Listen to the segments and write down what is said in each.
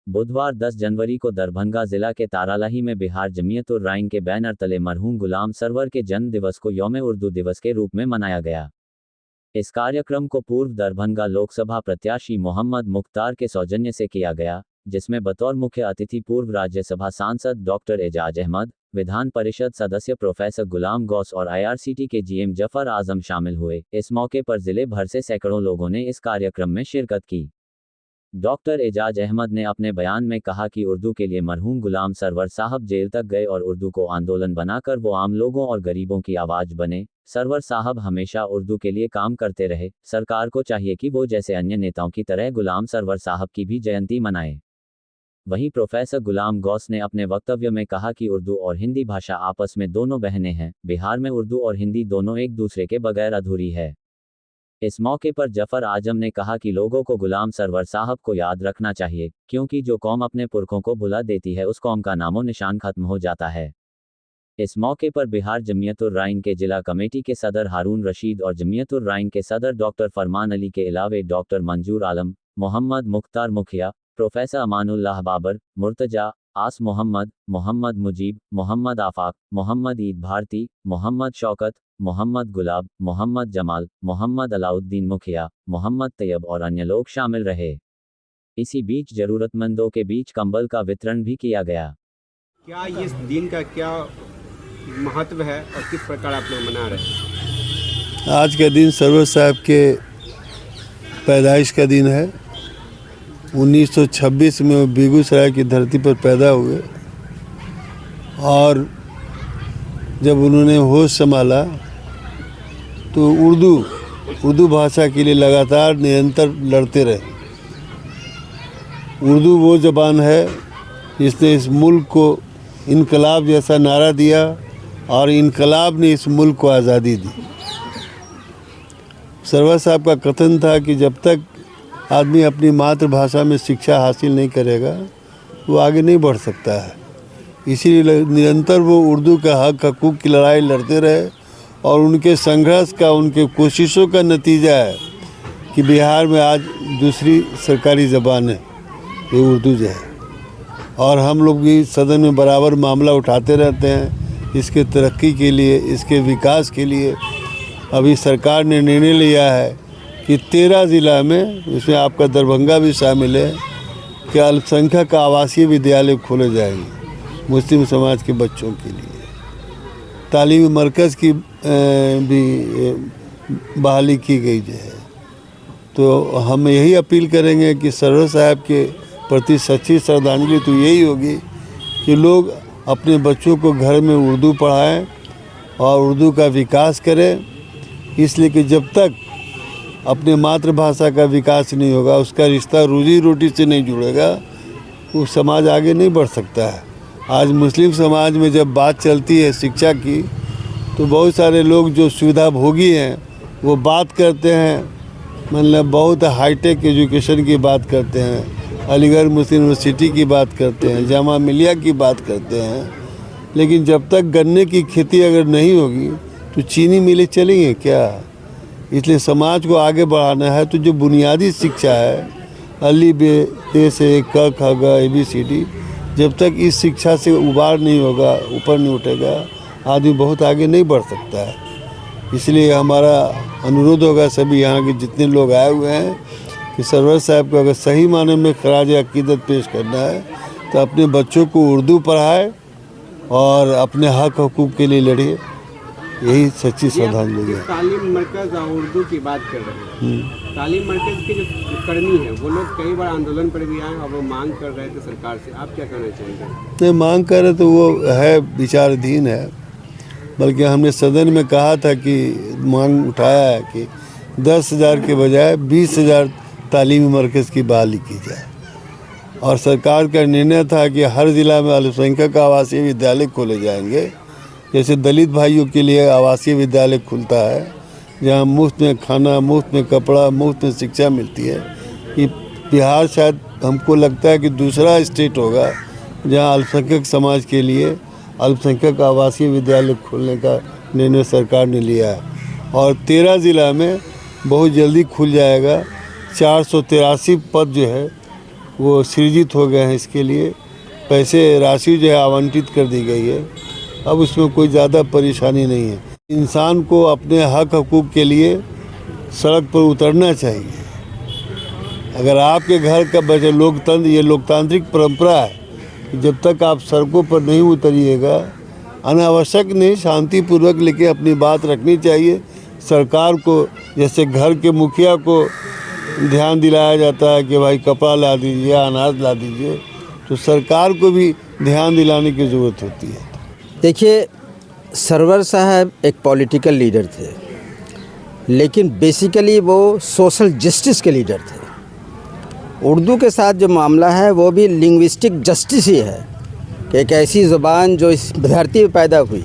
बुधवार 10 जनवरी को दरभंगा जिला के तारालाही में बिहार जमीयत-उर-रहमान के बैनर तले मरहूम गुलाम सरवर के जन्म दिवस को यौम-ए-उर्दू दिवस के रूप में मनाया गया। इस कार्यक्रम को पूर्व दरभंगा लोकसभा प्रत्याशी मोहम्मद मुख्तार के सौजन्य से किया गया, जिसमें बतौर मुख्य अतिथि पूर्व राज्यसभा सांसद डॉक्टर एजाज अहमद, विधान परिषद सदस्य प्रोफेसर गुलाम गौस और IRCT के GM जफर आजम शामिल हुए। इस मौके पर जिले भर से सैकड़ों लोगों ने इस कार्यक्रम में शिरकत की। डॉक्टर एजाज अहमद ने अपने बयान में कहा कि उर्दू के लिए मरहूम गुलाम सरवर साहब जेल तक गए और उर्दू को आंदोलन बनाकर वो आम लोगों और गरीबों की आवाज बने। सरवर साहब हमेशा उर्दू के लिए काम करते रहे। सरकार को चाहिए कि वो जैसे अन्य नेताओं की तरह गुलाम सरवर साहब की भी जयंती मनाए। वहीं प्रोफेसर गुलाम गौस ने अपने वक्तव्य में कहा कि उर्दू और हिंदी भाषा आपस में दोनों बहनें हैं। बिहार में उर्दू और हिंदी दोनों एक दूसरे के बगैर अधूरी है। इस मौके पर जफर आजम ने कहा कि लोगों को गुलाम सरवर साहब को याद रखना चाहिए, क्योंकि जो कौम अपने पुरखों को भुला देती है उस कौम का नामो निशान खत्म हो जाता है। इस मौके पर बिहार जमीयत-उर-रहमान के जिला कमेटी के सदर हारून रशीद और जमीयत-उर-रहमान के सदर डॉक्टर फरमान अली के अलावे डॉक्टर मंजूर आलम, मोहम्मद मुख्तार मुखिया, प्रोफेसर अमानुल्लाह बाबर, मुर्तजा, आस मोहम्मद, मोहम्मद मुजीब, मोहम्मद आफाक, मोहम्मद ईद भारती, मोहम्मद शौकत, मोहम्मद गुलाब, मोहम्मद जमाल, मोहम्मद अलाउद्दीन मुखिया, मोहम्मद तैयब और अन्य लोग शामिल रहे। इसी बीच जरूरतमंदों के बीच कंबल का वितरण भी किया गया। क्या इस दिन का क्या महत्व है और किस प्रकार आप लोग मना रहे हैं? आज का दिन सरवर साहब के पैदाइश का दिन है। 1926 में वो बेगूसराय की धरती पर पैदा हुए और जब उन्होंने होश संभाला तो उर्दू भाषा के लिए लगातार निरंतर लड़ते रहे। उर्दू वो ज़बान है जिसने इस मुल्क को इनकलाब जैसा नारा दिया और इनकलाब ने इस मुल्क को आज़ादी दी। सरवर साहब का कथन था कि जब तक आदमी अपनी मातृभाषा में शिक्षा हासिल नहीं करेगा वो आगे नहीं बढ़ सकता है। इसीलिए निरंतर वो उर्दू का हक हकूक़ की लड़ाई लड़ते रहे और उनके संघर्ष का, उनके कोशिशों का नतीजा है कि बिहार में आज दूसरी सरकारी ज़बान है ये उर्दू जो है। और हम लोग भी सदन में बराबर मामला उठाते रहते हैं इसके तरक्की के लिए, इसके विकास के लिए। अभी सरकार ने निर्णय लिया है कि 13 ज़िला में, इसमें आपका दरभंगा भी शामिल है, कि अल्पसंख्यक आवासीय विद्यालय खोले जाएंगे मुस्लिम समाज के बच्चों के लिए। तालीमी मरकज़ की भी बहाली की गई है। तो हम यही अपील करेंगे कि सरवर साहब के प्रति सच्ची श्रद्धांजलि तो यही होगी कि लोग अपने बच्चों को घर में उर्दू पढ़ाएं और उर्दू का विकास करें। इसलिए कि जब तक अपने मातृभाषा का विकास नहीं होगा, उसका रिश्ता रोजी रोटी से नहीं जुड़ेगा, वो समाज आगे नहीं बढ़ सकता है। आज मुस्लिम समाज में जब बात चलती है शिक्षा की तो बहुत सारे लोग जो सुविधा भोगी हैं वो बात करते हैं, मतलब बहुत हाईटेक एजुकेशन की बात करते हैं, अलीगढ़ मुस्लिम यूनिवर्सिटी की बात करते हैं, जामा मिलिया की बात करते हैं। लेकिन जब तक गन्ने की खेती अगर नहीं होगी तो चीनी मिलें चलेंगे क्या? इसलिए समाज को आगे बढ़ाना है तो जो बुनियादी शिक्षा है, अली बे से क ख ग ABCD, जब तक इस शिक्षा से उबार नहीं होगा, ऊपर नहीं उठेगा, आदमी बहुत आगे नहीं बढ़ सकता है। इसलिए हमारा अनुरोध होगा सभी यहाँ के जितने लोग आए हुए हैं कि सरवर साहब को अगर सही माने में खराज अकीदत पेश करना है तो अपने बच्चों को उर्दू पढ़ाए और अपने हक हकूक़ के लिए लड़िए। यही सच्ची श्रद्धांजलि है। तालीम मरकज़ और उर्दू की बात कर रहे हैं। तालीम मरकज़ के जो कर्मी हैं वो लोग कई बार आंदोलन पर भी आए और वो मांग कर रहे थे सरकार से, आप क्या कहना चाहेंगे? नहीं, मांग कर रहे तो वो है विचाराधीन है। बल्कि हमने सदन में कहा था कि मांग उठाया है कि 10,000 के बजाय 20,000 तालीमी मरकज़ की बहाली की जाए। और सरकार का निर्णय था कि हर ज़िला में अल्पसंख्यक आवासीय विद्यालय खोले जाएंगे। जैसे दलित भाइयों के लिए आवासीय विद्यालय खुलता है जहाँ मुफ्त में खाना, मुफ्त में कपड़ा, मुफ्त में शिक्षा मिलती है। ये बिहार शायद हमको लगता है कि दूसरा स्टेट होगा जहाँ अल्पसंख्यक समाज के लिए अल्पसंख्यक आवासीय विद्यालय खोलने का निर्णय सरकार ने लिया है। और 13 ज़िला में बहुत जल्दी खुल जाएगा। 483 पद जो है वो सृजित हो गए हैं। इसके लिए पैसे राशि जो है आवंटित कर दी गई है। अब उसमें कोई ज़्यादा परेशानी नहीं है। इंसान को अपने हक हकूक़ के लिए सड़क पर उतरना चाहिए। अगर आपके घर का बचे लोकतंत्र, ये लोकतांत्रिक परंपरा है कि जब तक आप सड़कों पर नहीं उतरिएगा, अनावश्यक नहीं, शांतिपूर्वक लेके अपनी बात रखनी चाहिए। सरकार को, जैसे घर के मुखिया को ध्यान दिलाया जाता है कि भाई कपड़ा ला दीजिए, अनाज ला दीजिए, तो सरकार को भी ध्यान दिलाने की ज़रूरत होती है। देखिए, सरवर साहब एक पॉलिटिकल लीडर थे, लेकिन बेसिकली वो सोशल जस्टिस के लीडर थे। उर्दू के साथ जो मामला है वो भी लिंग्विस्टिक जस्टिस ही है कि एक ऐसी ज़ुबान जो इस धरती पर पैदा हुई,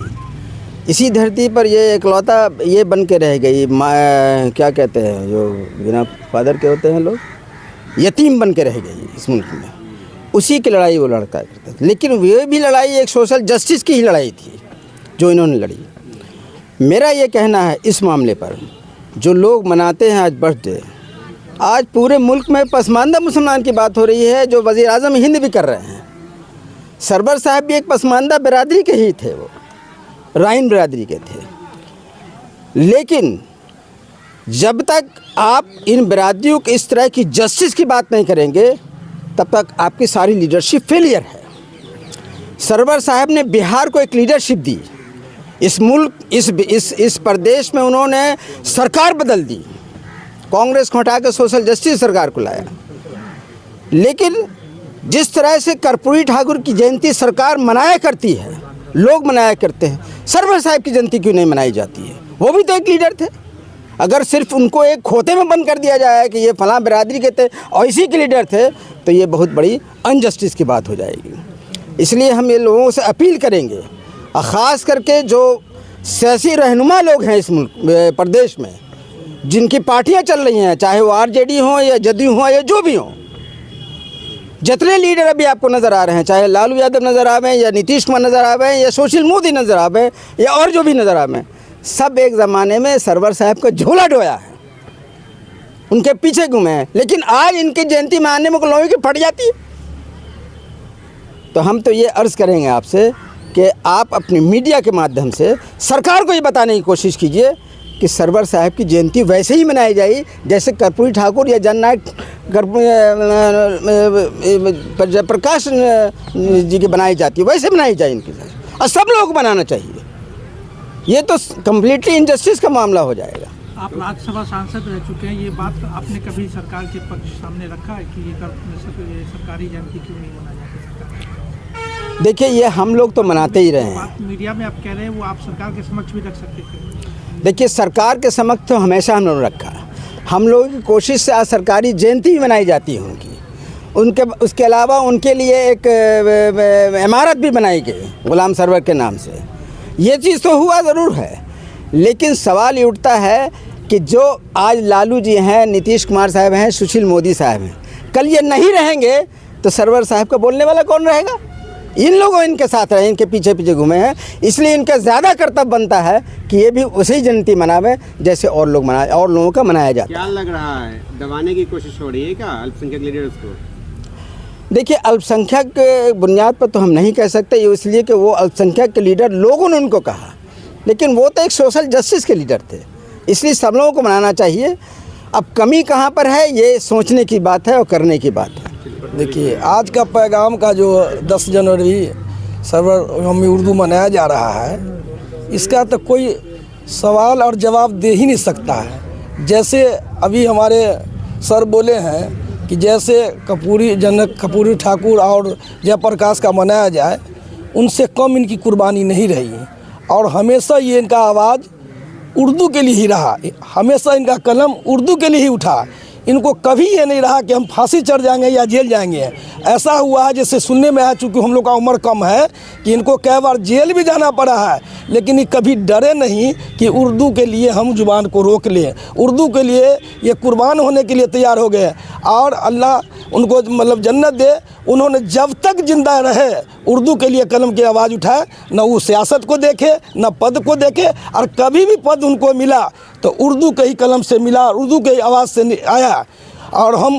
इसी धरती पर ये इकलौता ये बन के रह गई, क्या कहते हैं जो बिना फादर के होते हैं लोग, यतीम बन के रह गई इस मुल्क में। उसी की लड़ाई वो लड़का करते थे। लेकिन ये भी लड़ाई एक सोशल जस्टिस की ही लड़ाई थी जो इन्होंने लड़ी। मेरा ये कहना है इस मामले पर, जो लोग मनाते हैं आज बर्थडे, आज पूरे मुल्क में पसमानदा मुसलमान की बात हो रही है जो वज़ीर आज़म हिंद भी कर रहे हैं। सरवर साहब भी एक पसमानदा बिरादरी के ही थे, वो राइन बिरादरी के थे। लेकिन जब तक आप इन बिरादरियों की इस तरह की जस्टिस की बात नहीं करेंगे, तब तक आपकी सारी लीडरशिप फेलियर है। सरवर साहब ने बिहार को एक लीडरशिप दी, इस मुल्क इस प्रदेश में उन्होंने सरकार बदल दी, कांग्रेस को हटा के सोशल जस्टिस सरकार को लाया। लेकिन जिस तरह से कर्पूरी ठाकुर की जयंती सरकार मनाया करती है, लोग मनाया करते हैं, सरवर साहब की जयंती क्यों नहीं मनाई जाती है? वो भी तो एक लीडर थे। अगर सिर्फ उनको एक खोते में बंद कर दिया जाए कि ये फलां बिरादरी के थे और इसी के लीडर थे, तो ये बहुत बड़ी अनजस्टिस की बात हो जाएगी। इसलिए हम ये लोगों से अपील करेंगे, और ख़ास करके जो सियासी रहनुमा लोग हैं इस मुल्क प्रदेश में, जिनकी पार्टियां चल रही हैं, चाहे वो आरजेडी हो या जदयू हो या जो भी हो, जितने लीडर अभी आपको नज़र आ रहे हैं, चाहे लालू यादव नज़र आवे या नीतीश कुमार नज़र आवे या सुशील मोदी नज़र आवे या और जो भी नज़र आवे, सब एक ज़माने में सरवर साहब का झोला ढोया है, उनके पीछे घूमे हैं। लेकिन आज इनकी जयंती मनाने में लोगों की फट जाती है। तो हम तो ये अर्ज़ करेंगे आपसे कि आप अपनी मीडिया के माध्यम से सरकार को ये बताने की कोशिश कीजिए कि सरवर साहब की जयंती वैसे ही मनाई जाए जैसे कर्पूरी ठाकुर या जननायक प्रकाश जी की बनाई जाती है, वैसे बनाई जाए इनकी, और सब लोगों को बनाना चाहिए। ये तो कम्प्लीटली इनजस्टिस का मामला हो जाएगा। आप राज्यसभा सांसद रह चुके हैं, ये बात आपने कभी सरकार के पक्ष सामने रखा है कि ये सरकारी जयंती क्यों नहीं मनाई जाती? देखिए, ये हम लोग तो मनाते ही रहे हैं। बात मीडिया में आप कह रहे हैं, वो आप सरकार के समक्ष भी रख सकते थे। देखिए, सरकार के समक्ष तो हमेशा हम लोगों ने रखा। हम लोगों की कोशिश से आज सरकारी जयंती भी मनाई जाती है उनके उसके अलावा उनके लिए एक इमारत भी बनाई गई गुलाम सरवर के नाम से। ये चीज़ तो हुआ ज़रूर है, लेकिन सवाल ये उठता है कि जो आज लालू जी हैं, नीतीश कुमार साहब हैं, सुशील मोदी साहब हैं, कल ये नहीं रहेंगे तो सरवर साहब का बोलने वाला कौन रहेगा? इन लोगों इनके साथ रहे, इनके पीछे पीछे घूमे हैं, इसलिए इनका ज़्यादा कर्तव्य बनता है कि ये भी उसी जयंती मनावे जैसे और लोग मनाए, और लोगों का मनाया जाता है। क्या लग रहा है, दबाने की कोशिश हो रही है क्या अल्पसंख्यक लीडर्स को? देखिए, अल्पसंख्यक के बुनियाद पर तो हम नहीं कह सकते, ये इसलिए कि वो अल्पसंख्यक के लीडर लोगों ने उनको कहा, लेकिन वो तो एक सोशल जस्टिस के लीडर थे, इसलिए सब लोगों को मनाना चाहिए। अब कमी कहाँ पर है, ये सोचने की बात है और करने की बात है। देखिए, आज का पैगाम का जो 10 जनवरी सर्वकौमी उर्दू मनाया जा रहा है, इसका तो कोई सवाल और जवाब दे ही नहीं सकता है। जैसे अभी हमारे सर बोले हैं कि जैसे कर्पूरी ठाकुर और जयप्रकाश का मनाया जाए, उनसे कम इनकी कुर्बानी नहीं रही, और हमेशा ये इनका आवाज़ उर्दू के लिए ही रहा, हमेशा इनका कलम उर्दू के लिए ही उठा। इनको कभी ये नहीं रहा कि हम फांसी चढ़ जाएंगे या जेल जाएंगे। ऐसा हुआ है, जैसे सुनने में आया, चूँकि हम लोग का उम्र कम है, कि इनको कई बार जेल भी जाना पड़ा है, लेकिन ये कभी डरे नहीं कि उर्दू के लिए हम जुबान को रोक लें। उर्दू के लिए ये कुर्बान होने के लिए तैयार हो गए, और अल्लाह उनको मतलब जन्नत दे। उन्होंने जब तक जिंदा रहे उर्दू के लिए कलम की आवाज़ उठाए, न वो सियासत को देखे न पद को देखे, और कभी भी पद उनको मिला तो उर्दू के ही कलम से मिला, उर्दू के ही आवाज़ से आया। और हम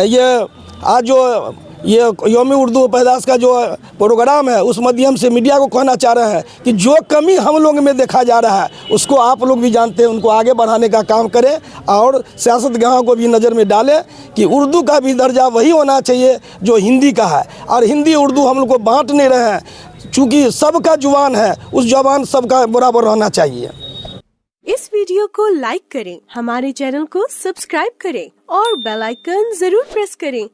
ये आज जो ये यौम उर्दू पैदाश का जो प्रोग्राम है उस माध्यम से मीडिया को कहना चाह रहे हैं कि जो कमी हम लोग में देखा जा रहा है उसको आप लोग भी जानते हैं, उनको आगे बढ़ाने का काम करें और सियासतगाहों को भी नज़र में डालें कि उर्दू का भी दर्जा वही होना चाहिए जो हिंदी का है। और हिंदी उर्दू हम लोग को बांट नहीं रहे हैं, चूँकि सबका जुबान है, उस जुबान सबका बराबर रहना चाहिए। इस वीडियो को लाइक करें, हमारे चैनल को सब्सक्राइब करें और बेल आइकन जरूर प्रेस करें